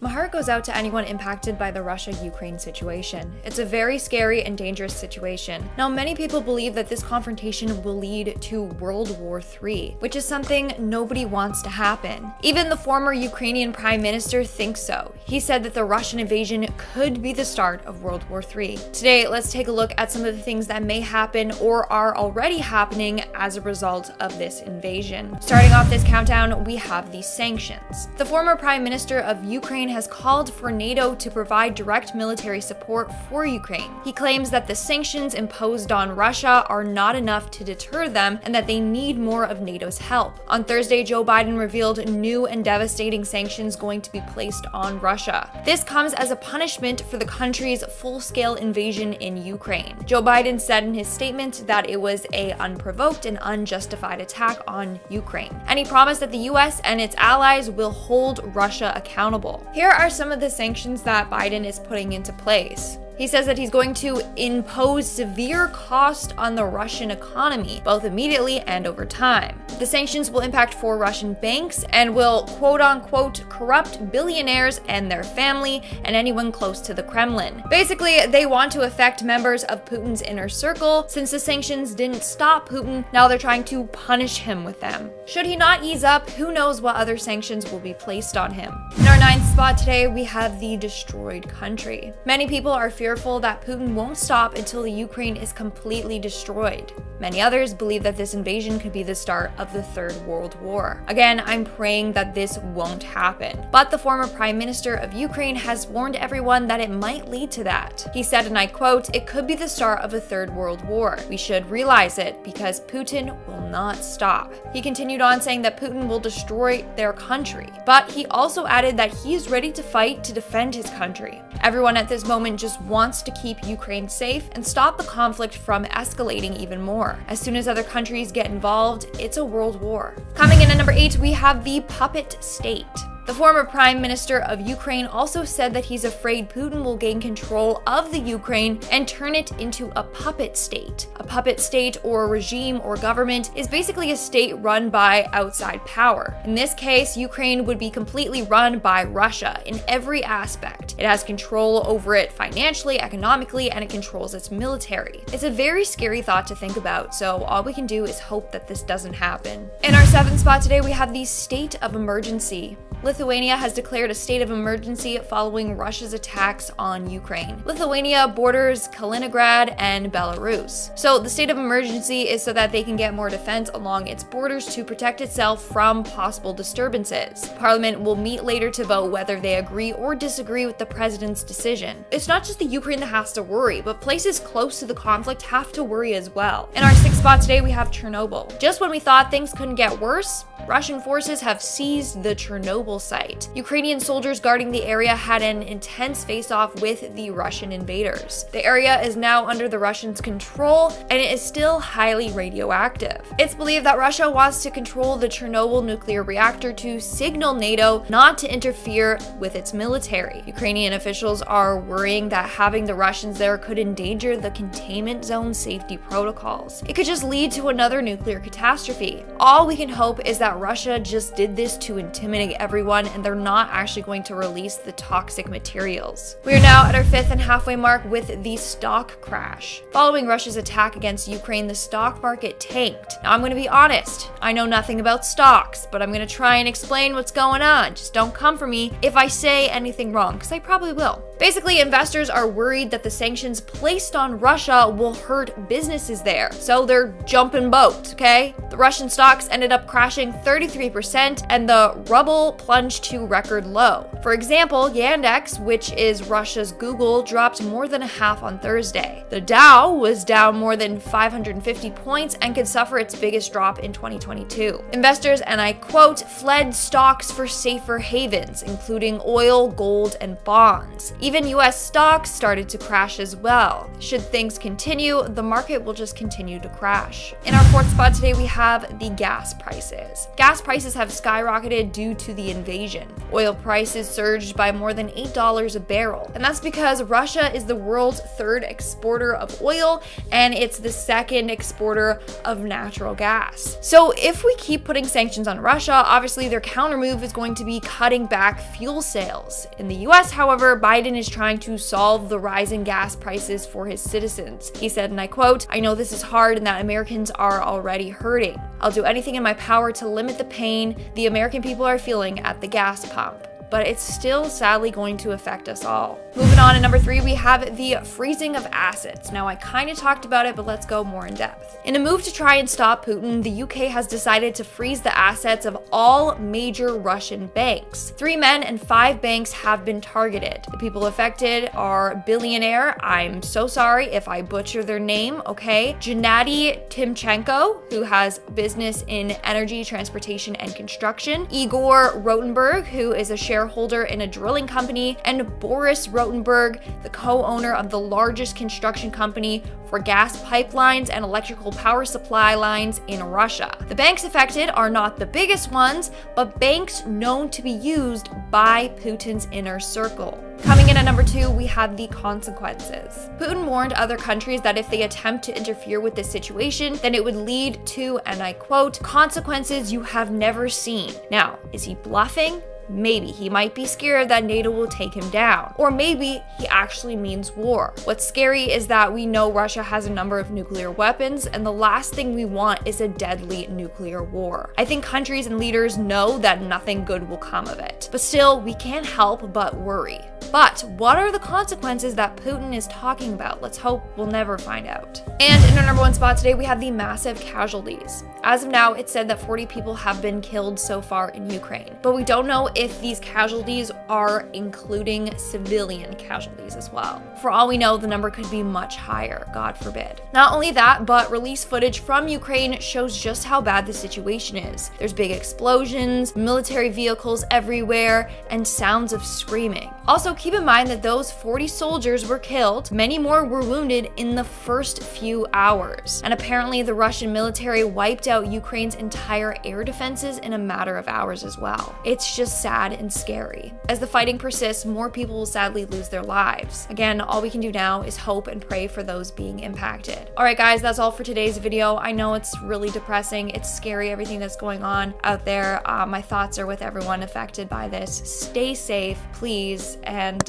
My heart goes out to anyone impacted by the Russia-Ukraine situation. It's a very scary and dangerous situation. Now, many people believe that this confrontation will lead to World War III, which is something nobody wants to happen. Even the former Ukrainian Prime Minister thinks so. He said that the Russian invasion could be the start of World War III. Today, let's take a look at some of the things that may happen or are already happening as a result of this invasion. Starting off this countdown, we have the sanctions. The former Prime Minister of Ukraine has called for NATO to provide direct military support for Ukraine. He claims that the sanctions imposed on Russia are not enough to deter them and that they need more of NATO's help. On Thursday, Joe Biden revealed new and devastating sanctions going to be placed on Russia. This comes as a punishment for the country's full-scale invasion in Ukraine. Joe Biden said in his statement that it was an unprovoked and unjustified attack on Ukraine. And he promised that the US and its allies will hold Russia accountable. Here are some of the sanctions that Biden is putting into place. He says that he's going to impose severe cost on the Russian economy, both immediately and over time. The sanctions will impact 4 Russian banks and will quote-unquote corrupt billionaires and their family and anyone close to the Kremlin. Basically, they want to affect members of Putin's inner circle. Since the sanctions didn't stop Putin, now they're trying to punish him with them. Should he not ease up, who knows what other sanctions will be placed on him. In our 9th spot today, we have the destroyed country. Many people are fearful that Putin won't stop until the Ukraine is completely destroyed. Many others believe that this invasion could be the start of the Third World War. Again, I'm praying that this won't happen. But the former Prime Minister of Ukraine has warned everyone that it might lead to that. He said, and I quote, "It could be the start of a Third World War. We should realize it because Putin will not stop." He continued on saying that Putin will destroy their country. But he also added that he is ready to fight to defend his country. Everyone at this moment just wants to keep Ukraine safe and stop the conflict from escalating even more. As soon as other countries get involved, it's a world war. Coming in at number 8, we have the puppet state. The former Prime Minister of Ukraine also said that he's afraid Putin will gain control of the Ukraine and turn it into a puppet state. A puppet state or regime or government is basically a state run by outside power. In this case, Ukraine would be completely run by Russia in every aspect. It has control over it financially, economically, and it controls its military. It's a very scary thought to think about, so all we can do is hope that this doesn't happen. In our 7th spot today, we have the state of emergency. Lithuania has declared a state of emergency following Russia's attacks on Ukraine. Lithuania borders Kaliningrad and Belarus. So the state of emergency is so that they can get more defense along its borders to protect itself from possible disturbances. Parliament will meet later to vote whether they agree or disagree with the president's decision. It's not just the Ukraine that has to worry, but places close to the conflict have to worry as well. In our 6th spot today, we have Chernobyl. Just when we thought things couldn't get worse, Russian forces have seized the Chernobyl site. Ukrainian soldiers guarding the area had an intense face-off with the Russian invaders. The area is now under the Russians' control, and it is still highly radioactive. It's believed that Russia wants to control the Chernobyl nuclear reactor to signal NATO not to interfere with its military. Ukrainian officials are worrying that having the Russians there could endanger the containment zone safety protocols. It could just lead to another nuclear catastrophe. All we can hope is that Russia just did this to intimidate everyone and they're not actually going to release the toxic materials. We are now at our 5th and halfway mark with the stock crash. Following Russia's attack against Ukraine, the stock market tanked. Now I'm going to be honest, I know nothing about stocks, but I'm going to try and explain what's going on. Just don't come for me if I say anything wrong, because I probably will. Basically, investors are worried that the sanctions placed on Russia will hurt businesses there, so they're jumping boat, okay? The Russian stocks ended up crashing 33% and the ruble plunged to record low. For example, Yandex, which is Russia's Google, dropped more than a half on Thursday. The Dow was down more than 550 points and could suffer its biggest drop in 2022. Investors, and I quote, fled stocks for safer havens, including oil, gold, and bonds. Even US stocks started to crash as well. Should things continue, the market will just continue to crash. In our fourth spot today, we have the gas prices. Gas prices have skyrocketed due to the invasion. Oil prices surged by more than $8 a barrel, and that's because Russia is the world's third exporter of oil, and it's the second exporter of natural gas. So if we keep putting sanctions on Russia, obviously their countermove is going to be cutting back fuel sales. In the US, however, Biden is trying to solve the rising gas prices for his citizens. He said, and I quote, "I know this is hard and that Americans are already hurting. I'll do anything in my power to limit the pain the American people are feeling at the gas pump." But it's still sadly going to affect us all. Moving on to number 3, we have the freezing of assets. Now, I kind of talked about it, but let's go more in depth. In a move to try and stop Putin, the UK has decided to freeze the assets of all major Russian banks. 3 men and 5 banks have been targeted. The people affected are billionaire, I'm so sorry if I butcher their name, okay, Gennady Timchenko, who has business in energy, transportation, and construction, Igor Rotenberg, who is a shareholder in a drilling company, and Boris Rotenberg, the co-owner of the largest construction company for gas pipelines and electrical power supply lines in Russia. The banks affected are not the biggest ones, but banks known to be used by Putin's inner circle. Coming in at number 2, we have the consequences. Putin warned other countries that if they attempt to interfere with this situation, then it would lead to, and I quote, "consequences you have never seen." Now, is he bluffing? Maybe. He might be scared that NATO will take him down. Or maybe he actually means war. What's scary is that we know Russia has a number of nuclear weapons, and the last thing we want is a deadly nuclear war. I think countries and leaders know that nothing good will come of it. But still, we can't help but worry. But what are the consequences that Putin is talking about? Let's hope we'll never find out. And in our number 1 spot today, we have the massive casualties. As of now, it's said that 40 people have been killed so far in Ukraine, but we don't know if these casualties are including civilian casualties as well. For all we know, the number could be much higher, God forbid. Not only that, but released footage from Ukraine shows just how bad the situation is. There's big explosions, military vehicles everywhere, and sounds of screaming. Also, keep in mind that those 40 soldiers were killed, many more were wounded in the first few hours. And apparently the Russian military wiped out Ukraine's entire air defenses in a matter of hours as well. It's just sad and scary. As the fighting persists, more people will sadly lose their lives. Again, all we can do now is hope and pray for those being impacted. All right, guys, that's all for today's video. I know it's really depressing. It's scary, everything that's going on out there. My thoughts are with everyone affected by this. Stay safe, please. And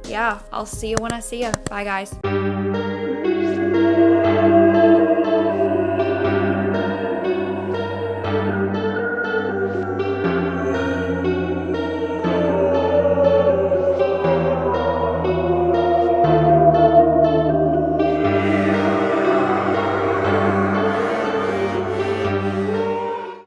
yeah, I'll see you when I see you. Bye, guys.